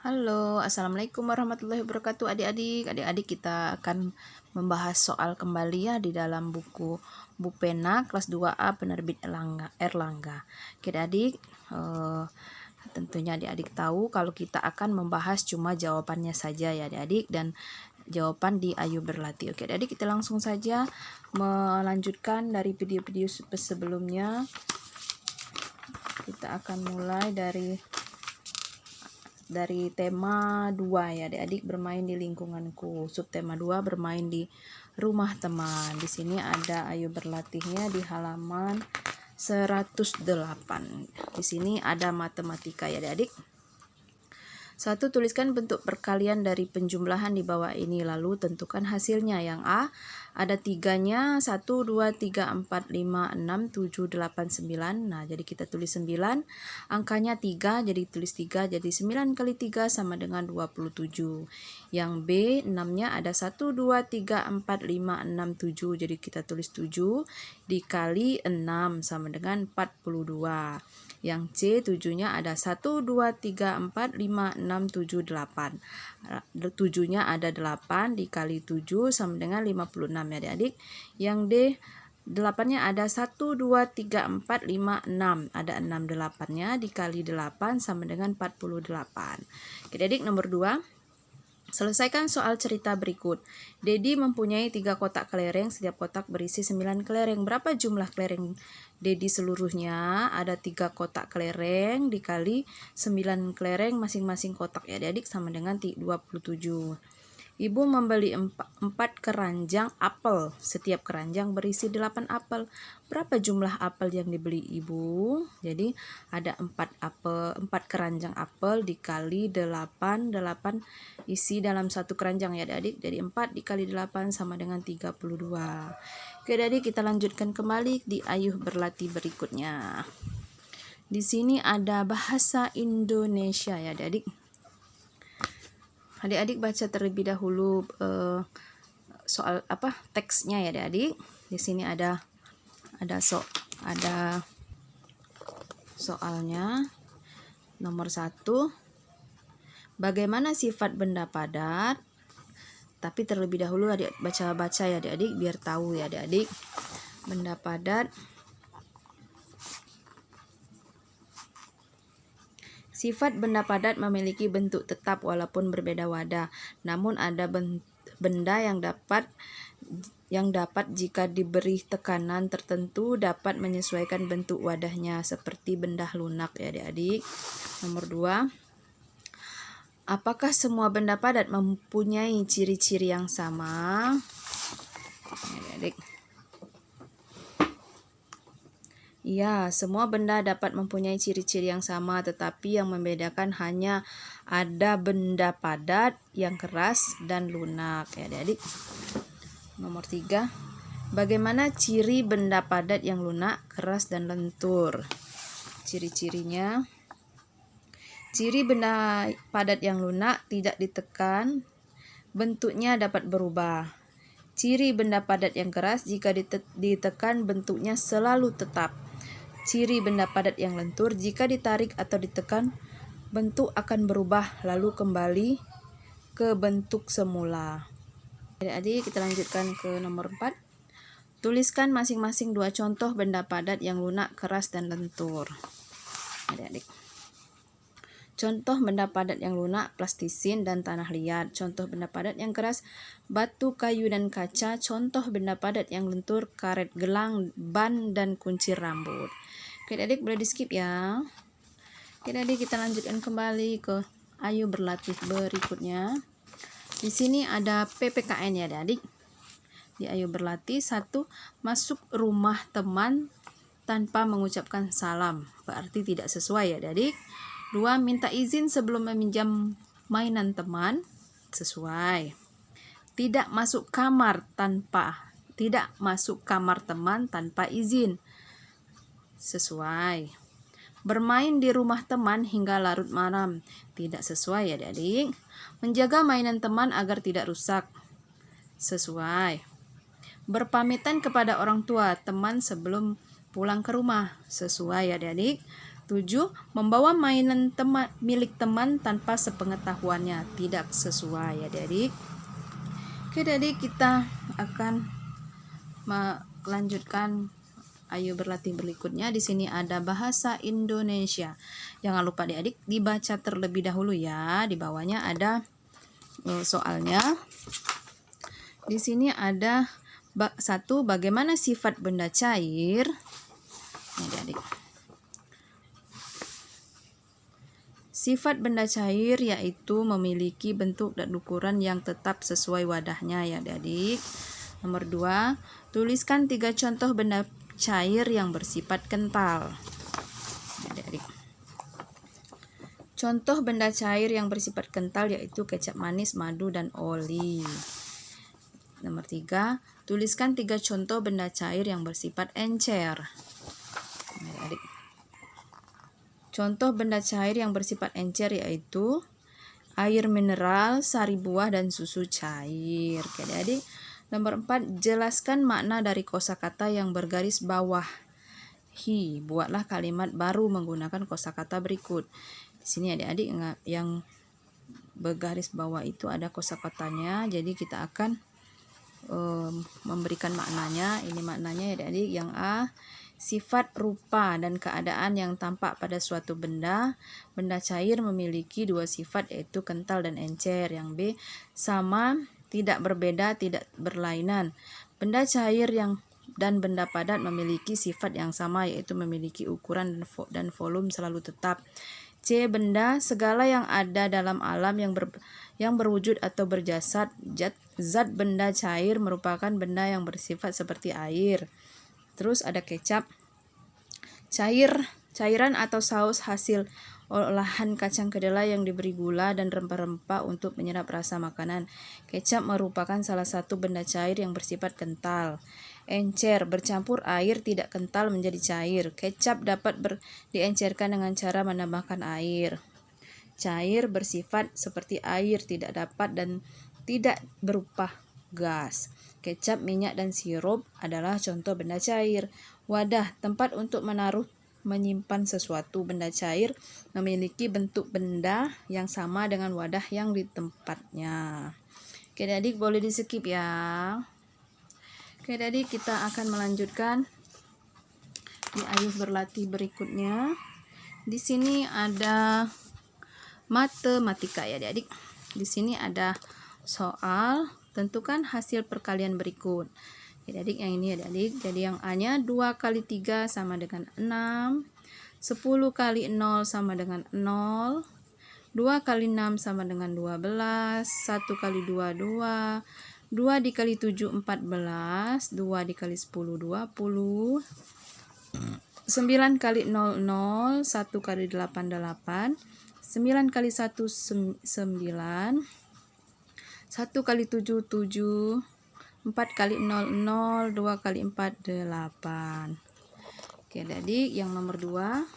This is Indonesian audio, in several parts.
Halo, assalamualaikum warahmatullahi wabarakatuh. Adik-adik kita akan membahas soal kembali ya di dalam buku Bupena kelas 2A penerbit Erlangga. Oke, adik, tentunya adik-adik tahu kalau kita akan membahas cuma jawabannya saja ya adik-adik, dan jawaban di Ayo Berlatih. Oke, adik, kita langsung saja melanjutkan dari video-video sebelumnya. Kita akan mulai dari tema 2 ya adik-adik, bermain di lingkunganku. Subtema 2, bermain di rumah teman. Di sini ada Ayo Berlatihnya di halaman 108. Di sini ada matematika ya adik-adik. 1. Tuliskan bentuk perkalian dari penjumlahan di bawah ini, lalu tentukan hasilnya. Yang A, ada 3-nya, 1, 2, 3, 4, 5, 6, 7, 8, 9. Nah, jadi kita tulis 9. Angkanya 3, jadi tulis 3. Jadi 9 kali 3 sama dengan 27. Yang B, 6-nya ada 1, 2, 3, 4, 5, 6, 7. Jadi kita tulis 7 dikali 6 sama dengan 42. Yang C, 7-nya ada 1, 2, 3, 4, 5, 6, 7, 8. 7-nya ada 8 dikali 7 sama dengan 56 ya adik-adik. Yang D, 8-nya ada 1, 2, 3, 4, 5, 6. Ada 6 8-nya dikali 8 sama dengan 48. Oke adik, nomor 2. Selesaikan soal cerita berikut. Dedi mempunyai 3 kotak kelereng, setiap kotak berisi 9 kelereng. Berapa jumlah kelereng Dedi seluruhnya? Ada 3 kotak kelereng dikali 9 kelereng masing-masing kotak ya adik, sama dengan 27. Ibu membeli 4 keranjang apel. Setiap keranjang berisi 8 apel. Berapa jumlah apel yang dibeli ibu? Jadi ada 4 keranjang apel dikali 8 isi dalam satu keranjang ya adik. Jadi 4 dikali 8 sama dengan 32. Oke adik, kita lanjutkan kembali di Ayo Berlatih berikutnya. Di sini ada bahasa Indonesia ya adik. Adik-adik baca terlebih dahulu soal teksnya ya adik-adik. Di sini ada soalnya. Nomor 1. Bagaimana sifat benda padat? Tapi terlebih dahulu adik baca ya adik-adik biar tahu ya adik-adik. Benda padat. Sifat benda padat memiliki bentuk tetap walaupun berbeda wadah. Namun ada benda yang dapat jika diberi tekanan tertentu dapat menyesuaikan bentuk wadahnya, seperti benda lunak ya adik-adik. Nomor 2. Apakah semua benda padat mempunyai ciri-ciri yang sama? Adik-adik. Iya, semua benda dapat mempunyai ciri-ciri yang sama, tetapi yang membedakan hanya ada benda padat yang keras dan lunak ya adik-adik. Nomor 3. Bagaimana ciri benda padat yang lunak, keras, dan lentur? Ciri-cirinya. Ciri benda padat yang lunak tidak ditekan, bentuknya dapat berubah. Ciri benda padat yang keras, jika ditekan bentuknya selalu tetap. Ciri benda padat yang lentur, jika ditarik atau ditekan, bentuk akan berubah lalu kembali ke bentuk semula. Adik-adik, kita lanjutkan ke nomor 4. Tuliskan masing-masing 2 contoh benda padat yang lunak, keras, dan lentur. Adik-adik. Contoh benda padat yang lunak, plastisin dan tanah liat. Contoh benda padat yang keras, batu, kayu, dan kaca. Contoh benda padat yang lentur, karet, gelang, ban, dan kunci rambut. Oke adik, boleh di skip ya. Oke adik, kita lanjutkan kembali ke Ayo Berlatih berikutnya. Di sini ada PPKN ya adik. Di Ayo Berlatih. 1. Masuk rumah teman tanpa mengucapkan salam, berarti tidak sesuai ya adik. 2. Minta izin sebelum meminjam mainan teman, sesuai. Tidak masuk kamar teman tanpa izin, sesuai. Bermain di rumah teman hingga larut malam, tidak sesuai ya adik. Menjaga mainan teman agar tidak rusak, sesuai. Berpamitan kepada orang tua teman sebelum pulang ke rumah, sesuai ya adik. 7. Membawa mainan milik teman tanpa sepengetahuannya, tidak sesuai ya adik-adik. Oke adik, kita akan melanjutkan ayo berlatih berikutnya. Di sini ada bahasa Indonesia. Jangan lupa adik-adik dibaca terlebih dahulu ya. Di bawahnya ada soalnya. Di sini ada 1. Bagaimana sifat benda cair? Ini adik-adik. Sifat benda cair yaitu memiliki bentuk dan ukuran yang tetap sesuai wadahnya ya adik-adik. Nomor 2, tuliskan 3 contoh benda cair yang bersifat kental. Adik-adik. Contoh benda cair yang bersifat kental yaitu kecap manis, madu, dan oli. Nomor 3, tuliskan 3 contoh benda cair yang bersifat encer. Adik-adik. Contoh benda cair yang bersifat encer yaitu air mineral, sari buah, dan susu cair. Oke adik-adik. Nomor 4, jelaskan makna dari kosakata yang bergaris bawah. Buatlah kalimat baru menggunakan kosakata berikut. Di sini adik-adik yang bergaris bawah itu ada kosakatanya, jadi kita akan memberikan maknanya. Ini maknanya ya adik-adik. Yang A, sifat, rupa, dan keadaan yang tampak pada suatu benda. Benda cair memiliki 2 sifat yaitu kental dan encer. Yang B, sama, tidak berbeda, tidak berlainan. Benda cair dan benda padat memiliki sifat yang sama yaitu memiliki ukuran dan volume selalu tetap. C, benda, segala yang ada dalam alam yang berwujud atau berjasad. Zat benda cair merupakan benda yang bersifat seperti air. Terus ada kecap, cairan atau saus hasil olahan kacang kedelai yang diberi gula dan rempah-rempah untuk menyerap rasa makanan. Kecap merupakan salah satu benda cair yang bersifat kental. Encer, bercampur air tidak kental menjadi cair. Kecap dapat diencerkan dengan cara menambahkan air. Cair bersifat seperti air, tidak dapat dan tidak berupa gas. Kecap, minyak, dan sirup adalah contoh benda cair. Wadah, tempat untuk menyimpan sesuatu. Benda cair memiliki bentuk benda yang sama dengan wadah yang di tempatnya. Oke adik, boleh di skip ya. Oke adik, kita akan melanjutkan di ayo berlatih berikutnya. Di sini ada matematika ya adik. Di sini ada soal, tentukan hasil perkalian berikut. Adik-adik yang ini adik-adik. Jadi yang A-nya 2 kali 3 sama dengan 6. 10 kali 0 sama dengan 0. 2 kali 6 sama dengan 12. 1 kali 2, 2. 2 dikali 7, 14. 2 dikali 10, 20. 9 kali 0, 0. 1 kali 8, 8. 9 kali 1, 9. 1 kali 7, 7. 4 kali 0, 0. 2 kali 4, 8. Oke adik, yang nomor 2.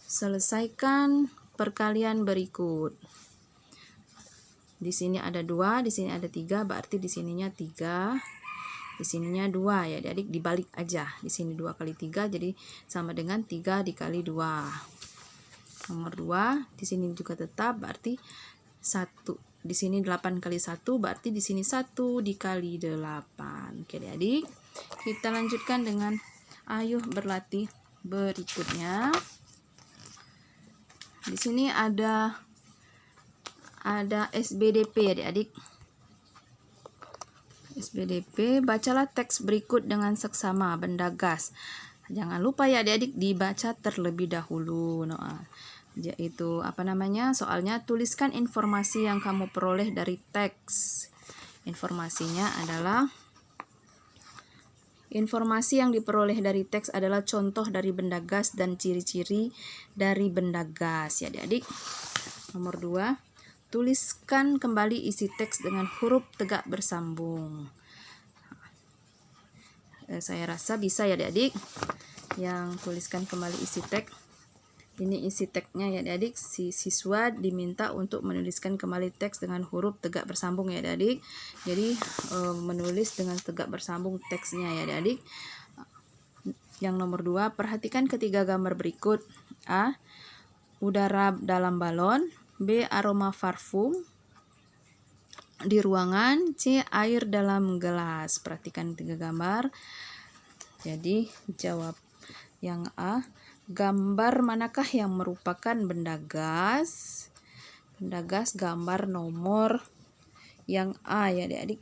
Selesaikan perkalian berikut. Di sini ada 2, di sini ada 3, berarti di sininya 3. Di sininya 2 ya adik, dibalik aja. Di sini 2 kali 3 jadi sama dengan 3 dikali 2. Nomor 2, di sini juga tetap berarti 1. Di sini 8 kali 1 berarti di sini 1 dikali 8. Oke adik, kita lanjutkan dengan ayo berlatih berikutnya. Di sini ada SBDP adik-adik. SBDP, bacalah teks berikut dengan seksama benda gas. Jangan lupa ya adik-adik dibaca terlebih dahulu. Itu soalnya tuliskan informasi yang kamu peroleh dari teks. Informasi yang diperoleh dari teks adalah contoh dari benda gas dan ciri-ciri dari benda gas ya adik-adik. Nomor 2, tuliskan kembali isi teks dengan huruf tegak bersambung. Saya rasa bisa ya adik-adik yang tuliskan kembali isi teks. Ini isi teksnya ya adik-adik. Si siswa diminta untuk menuliskan kembali teks dengan huruf tegak bersambung ya adik-adik. Jadi menulis dengan tegak bersambung teksnya ya adik-adik. Yang nomor 2, perhatikan ketiga gambar berikut. A. Udara dalam balon. B. Aroma parfum di ruangan. C. Air dalam gelas. Perhatikan tiga gambar. Jadi jawab yang A. Gambar manakah yang merupakan benda gas? Benda gas gambar nomor yang A ya adik-adik.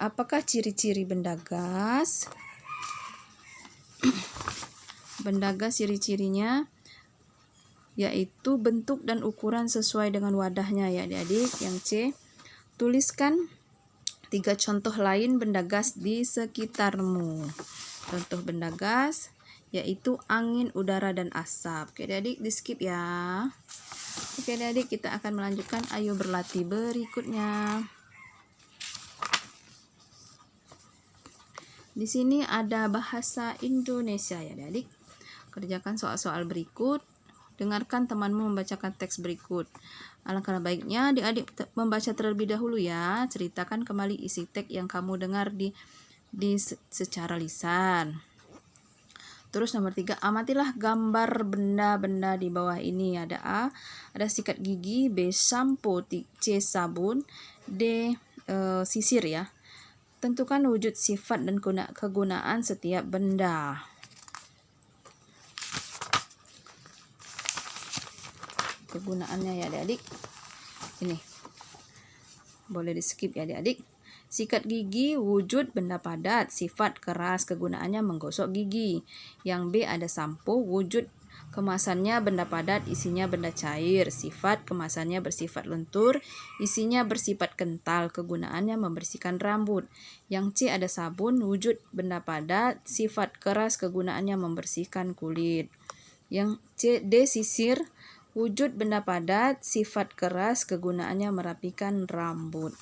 Apakah ciri-ciri benda gas? Benda gas ciri-cirinya yaitu bentuk dan ukuran sesuai dengan wadahnya ya adik-adik. Yang C, tuliskan 3 contoh lain benda gas di sekitarmu. Contoh benda gas yaitu angin, udara, dan asap. Oke adik-adik, di skip ya. Oke adik-adik, kita akan melanjutkan ayo berlatih berikutnya. Di sini ada bahasa Indonesia ya adik-adik. Kerjakan soal-soal berikut. Dengarkan temanmu membacakan teks berikut. Alangkah baiknya adik-adik membaca terlebih dahulu ya. Ceritakan kembali isi teks yang kamu dengar di secara lisan. Terus nomor 3, amatilah gambar benda-benda di bawah ini. Ada A, ada sikat gigi, B, sampo, C, sabun, D, sisir ya. Tentukan wujud, sifat, dan kegunaan setiap benda. Kegunaannya ya adik-adik. Ini. Boleh di skip ya adik-adik. Sikat gigi, wujud benda padat, sifat keras, kegunaannya menggosok gigi. Yang B ada sampo, wujud kemasannya benda padat, isinya benda cair, sifat kemasannya bersifat lentur, isinya bersifat kental, kegunaannya membersihkan rambut. Yang C ada sabun, wujud benda padat, sifat keras, kegunaannya membersihkan kulit. Yang D sisir, wujud benda padat, sifat keras, kegunaannya merapikan rambut.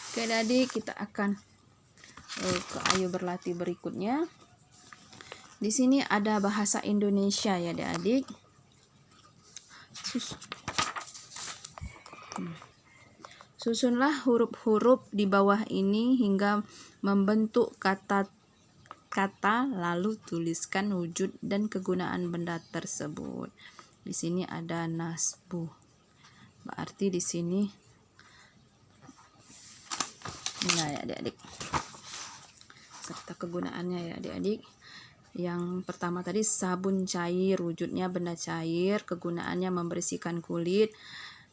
Oke adik-adik, kita akan ke ayo berlatih berikutnya. Di sini ada bahasa Indonesia ya adik-adik. Susunlah huruf-huruf di bawah ini hingga membentuk kata-kata, lalu tuliskan wujud dan kegunaan benda tersebut. Di sini ada nasbu. Berarti di sini nah ya adik-adik, serta kegunaannya ya adik-adik. Yang pertama tadi sabun cair, wujudnya benda cair, kegunaannya membersihkan kulit.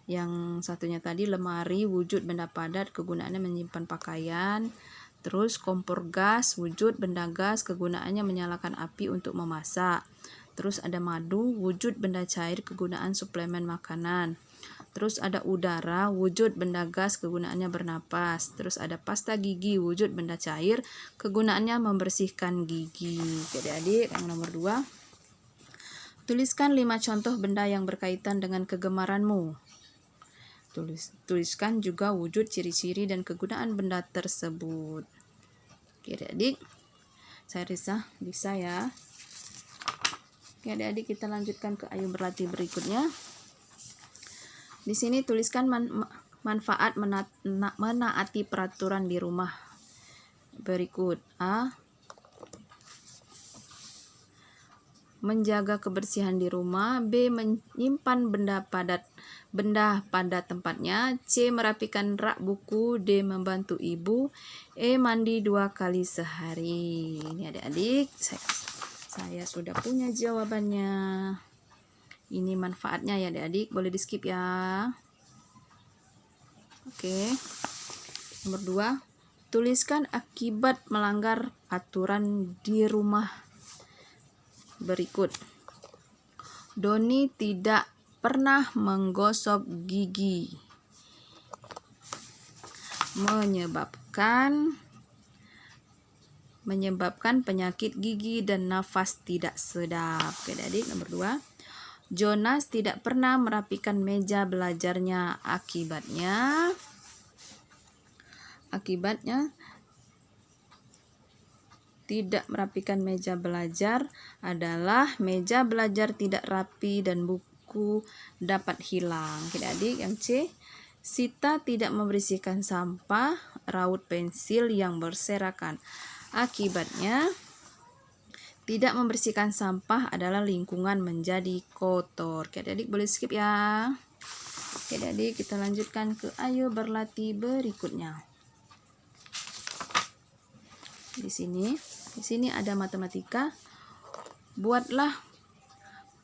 Yang satunya tadi lemari, wujud benda padat, kegunaannya menyimpan pakaian. Terus kompor gas, wujud benda gas, kegunaannya menyalakan api untuk memasak. Terus ada madu, wujud benda cair, kegunaan suplemen makanan. Terus ada udara, wujud benda gas, kegunaannya bernapas. Terus ada pasta gigi, wujud benda cair, kegunaannya membersihkan gigi. Jadi adik, yang nomor 2. Tuliskan 5 contoh benda yang berkaitan dengan kegemaranmu. Tuliskan juga wujud, ciri-ciri, dan kegunaan benda tersebut. Oke adik, saya Risa, bisa ya. Oke adik-adik, kita lanjutkan ke ayo berlatih berikutnya. Di sini tuliskan manfaat menaati peraturan di rumah berikut. A. Menjaga kebersihan di rumah. B. Menyimpan benda pada tempatnya. C. Merapikan rak buku. D. Membantu ibu. E. Mandi 2 kali sehari. Ini adik-adik, saya sudah punya jawabannya. Ini manfaatnya ya adik-adik, boleh di skip ya. Oke. Nomor 2, tuliskan akibat melanggar aturan di rumah berikut. Doni tidak pernah menggosok gigi, menyebabkan penyakit gigi dan nafas tidak sedap. Oke adik, nomor 2. Jonas tidak pernah merapikan meja belajarnya. Akibatnya tidak merapikan meja belajar adalah meja belajar tidak rapi dan buku dapat hilang. Adik-adik, yang C. Sita tidak membersihkan sampah raut pensil yang berserakan. Akibatnya Tidak membersihkan sampah adalah lingkungan menjadi kotor. Oke, adik boleh skip ya. Oke, adik kita lanjutkan ke ayo berlatih berikutnya. Di sini ada matematika. Buatlah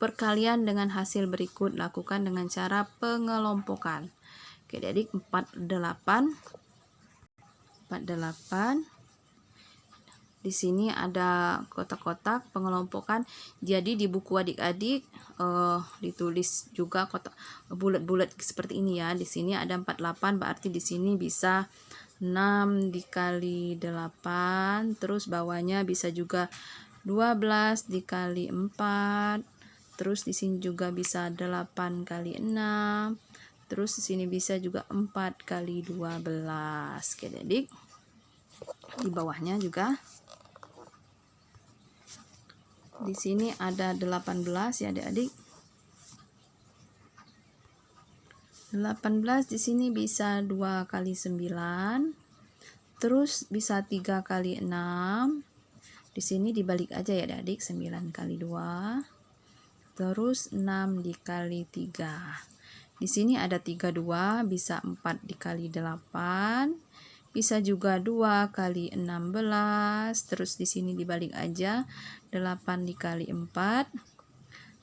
perkalian dengan hasil berikut. Lakukan dengan cara pengelompokan. Oke, adik 48. Di sini ada kotak-kotak pengelompokan. Jadi di buku adik-adik ditulis juga kotak bulat-bulat seperti ini ya. Di sini ada 48, berarti di sini bisa 6 dikali 8. Terus bawahnya bisa juga 12 dikali 4. Terus di sini juga bisa 8 kali 6. Terus di sini bisa juga 4 kali 12. Oke, adik. Di bawahnya juga di sini ada 18 ya adik-adik. 18 di sini bisa 2 kali 9. Terus bisa 3 kali 6. Di sini dibalik aja ya adik-adik, 9 kali 2. Terus 6 dikali 3. Di sini ada 32, bisa 4 dikali 8. Bisa juga 2 kali 16. Terus di sini dibalik aja, 8 dikali 4,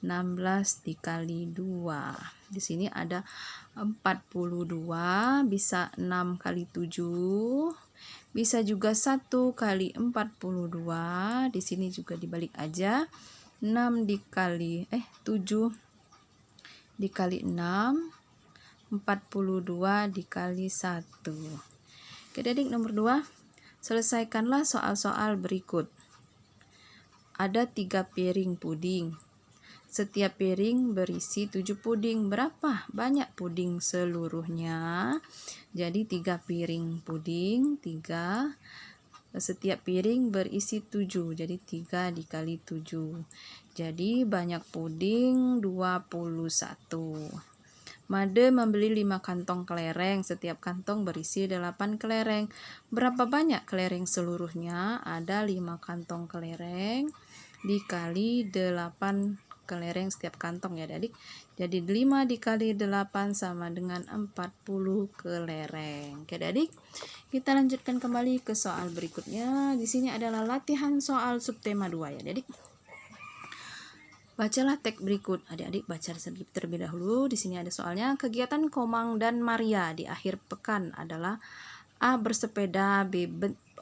16 dikali 2. Di sini ada 42, bisa 6 kali 7. Bisa juga 1 kali 42. Di sini juga dibalik aja, 7 dikali 6, 42 dikali 1. Oke, adik nomor 2. Selesaikanlah soal-soal berikut. Ada 3 piring puding. Setiap piring berisi 7 puding. Berapa banyak puding seluruhnya? Jadi 3 piring puding, 3. Setiap piring berisi 7. Jadi 3 dikali 7. Jadi banyak puding 21. Made membeli 5 kantong kelereng. Setiap kantong berisi 8 kelereng. Berapa banyak kelereng seluruhnya? Ada 5 kantong kelereng dikali 8 kelereng setiap kantong ya adik. Jadi 5 dikali 8 sama dengan 40 kelereng. Oke adik, kita lanjutkan kembali ke soal berikutnya. Di sini adalah latihan soal subtema 2 ya adik. Bacalah teks berikut. Adik-adik baca terlebih dahulu. Di sini ada soalnya. Kegiatan Komang dan Maria di akhir pekan adalah A. Bersepeda, B.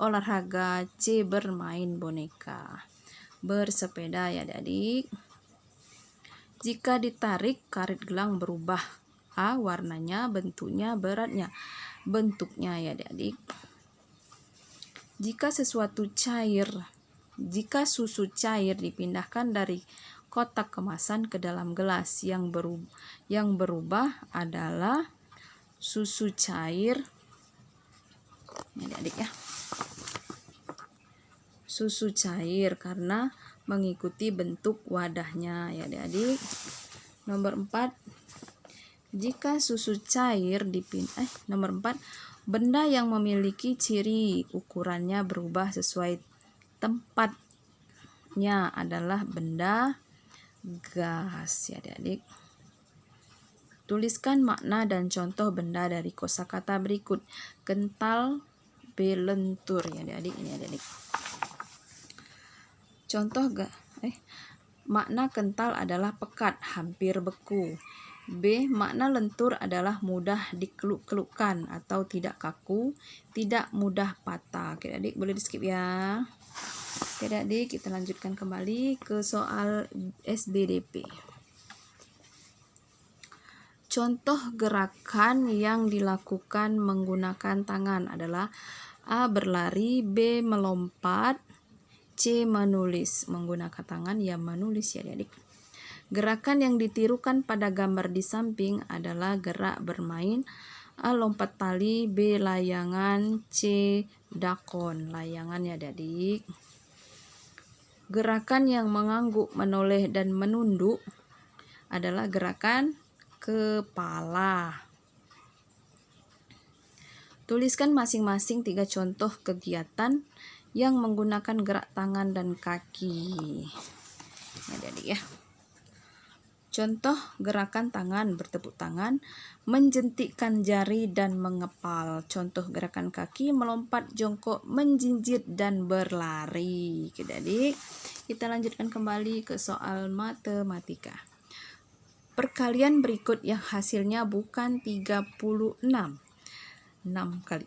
Olahraga, C. Bermain boneka. Bersepeda ya adik-adik. Jika ditarik, karet gelang berubah. A. Warnanya, bentuknya, beratnya. Bentuknya ya adik-adik. Jika susu cair dipindahkan dari kotak kemasan ke dalam gelas, yang berubah adalah susu cair ya adik-adik ya. Susu cair karena mengikuti bentuk wadahnya ya adik-adik. Nomor 4. Jika susu cair nomor 4. Benda yang memiliki ciri ukurannya berubah sesuai tempatnya adalah benda gas ya adik-adik. Tuliskan makna dan contoh benda dari kosakata berikut. Kental, B. Lentur ya adik-adik. Ini adik-adik. Contoh makna kental adalah pekat, hampir beku. B. Makna lentur adalah mudah dikeluk-kelukkan atau tidak kaku, tidak mudah patah. Oke adik, boleh di skip ya. Oke adik, kita lanjutkan kembali ke soal SBDP. Contoh gerakan yang dilakukan menggunakan tangan adalah A. Berlari, B. Melompat, C. Menulis. Menggunakan tangan ya menulis ya adik. Gerakan yang ditirukan pada gambar di samping adalah gerak bermain, A. Lompat tali, B. Layangan, C. Dakon. Layangan ya adik. Gerakan yang mengangguk, menoleh, dan menunduk adalah gerakan kepala. Tuliskan masing-masing 3 contoh kegiatan yang menggunakan gerak tangan dan kaki. Adik-adik ya. Contoh gerakan tangan, bertepuk tangan, menjentikkan jari dan mengepal. Contoh gerakan kaki, melompat, jongkok, menjinjit dan berlari. Oke, adik. Kita lanjutkan kembali ke soal matematika. Perkalian berikut yang hasilnya bukan 36. 6 kali.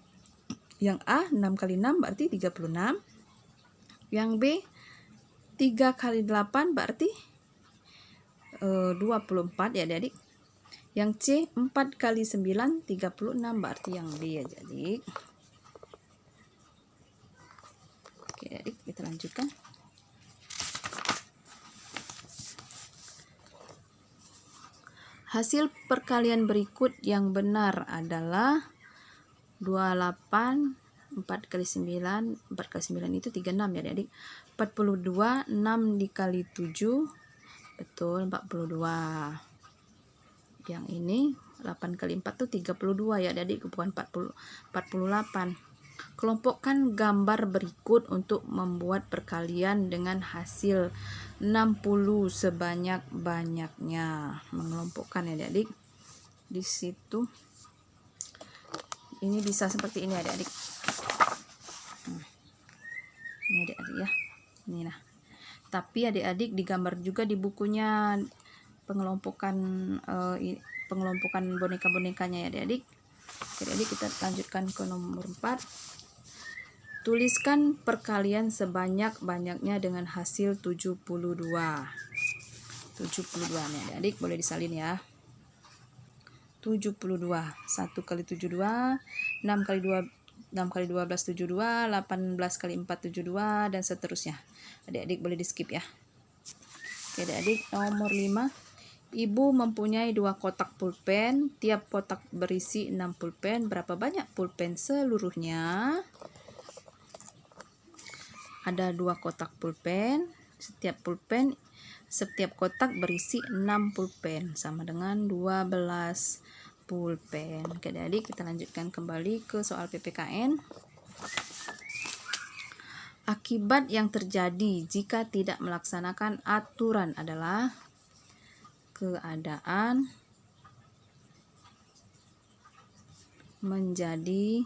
Yang A 6 kali 6 berarti 36. Yang B 3 kali 8 berarti 24 ya adik. Yang C 4 kali 9 36 berarti yang D ya adik. Oke adik, kita lanjutkan. Hasil perkalian berikut yang benar adalah 28 4 kali 9 4 kali 9 itu 36 ya adik. 42 6 dikali 7 betul 42. Yang ini 8 kali 4 tuh 32 ya adik, bukan 48. Kelompokkan gambar berikut untuk membuat perkalian dengan hasil 60 sebanyak-banyaknya. Mengelompokkan ya adik. Di situ ini bisa seperti ini adik-adik. Ini adik-adik ya. Ini nah. Tapi adik-adik digambar juga di bukunya pengelompokan boneka-bonekanya ya adik-adik. Adik-adik kita lanjutkan ke nomor 4. Tuliskan perkalian sebanyak-banyaknya dengan hasil 72. 72 nih adik-adik, boleh disalin ya. 72. 1 kali 72, 6 kali 2 6 kali 12 72, 18 kali 4 72 dan seterusnya. Adik-adik boleh di skip ya. Oke adik-adik, nomor 5. Ibu mempunyai 2 kotak pulpen, tiap kotak berisi 6 pulpen. Berapa banyak pulpen seluruhnya? Ada 2 kotak pulpen, setiap kotak berisi 6 pulpen, sama dengan 12 pulpen. Oke adik-adik, kita lanjutkan kembali ke soal PPKN. Akibat yang terjadi jika tidak melaksanakan aturan adalah keadaan menjadi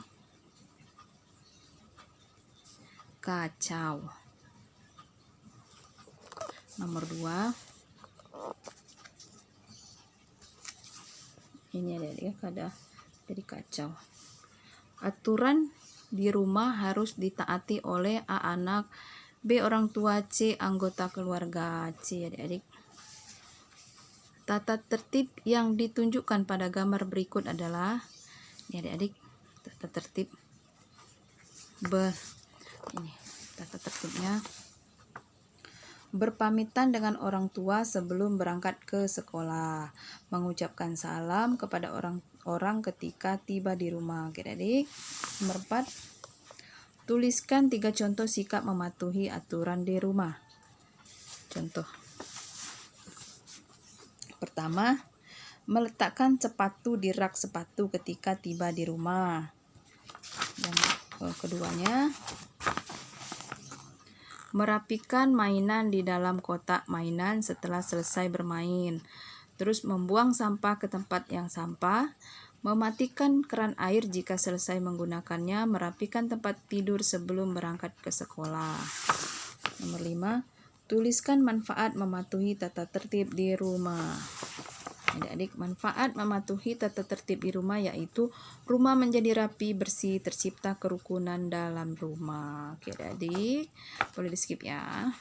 kacau. Nomor 2. Ini adik-adik ya, jadi kacau. Aturan di rumah harus ditaati oleh A anak, B orang tua, C anggota keluarga. C adik-adik. Tata tertib yang ditunjukkan pada gambar berikut adalah ini adik-adik, tata tertib ini tata tertibnya: berpamitan dengan orang tua sebelum berangkat ke sekolah, mengucapkan salam kepada orang ketika tiba di rumah. Oke adik. Nomor 4. Tuliskan 3 contoh sikap mematuhi aturan di rumah. Contoh pertama, meletakkan sepatu di rak sepatu ketika tiba di rumah. Dan keduanya, merapikan mainan di dalam kotak mainan setelah selesai bermain. Terus membuang sampah ke tempat yang sampah. Mematikan keran air jika selesai menggunakannya. Merapikan tempat tidur sebelum berangkat ke sekolah. Nomor 5. Tuliskan manfaat mematuhi tata tertib di rumah. Adik-adik, manfaat mematuhi tata tertib di rumah yaitu rumah menjadi rapi, bersih, tercipta kerukunan dalam rumah. Oke adik, boleh di skip ya.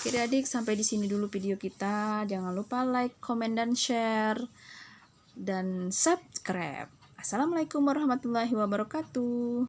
Oke adik, sampai di sini dulu video kita. Jangan lupa like, comment, dan share, dan subscribe. Assalamualaikum warahmatullahi wabarakatuh.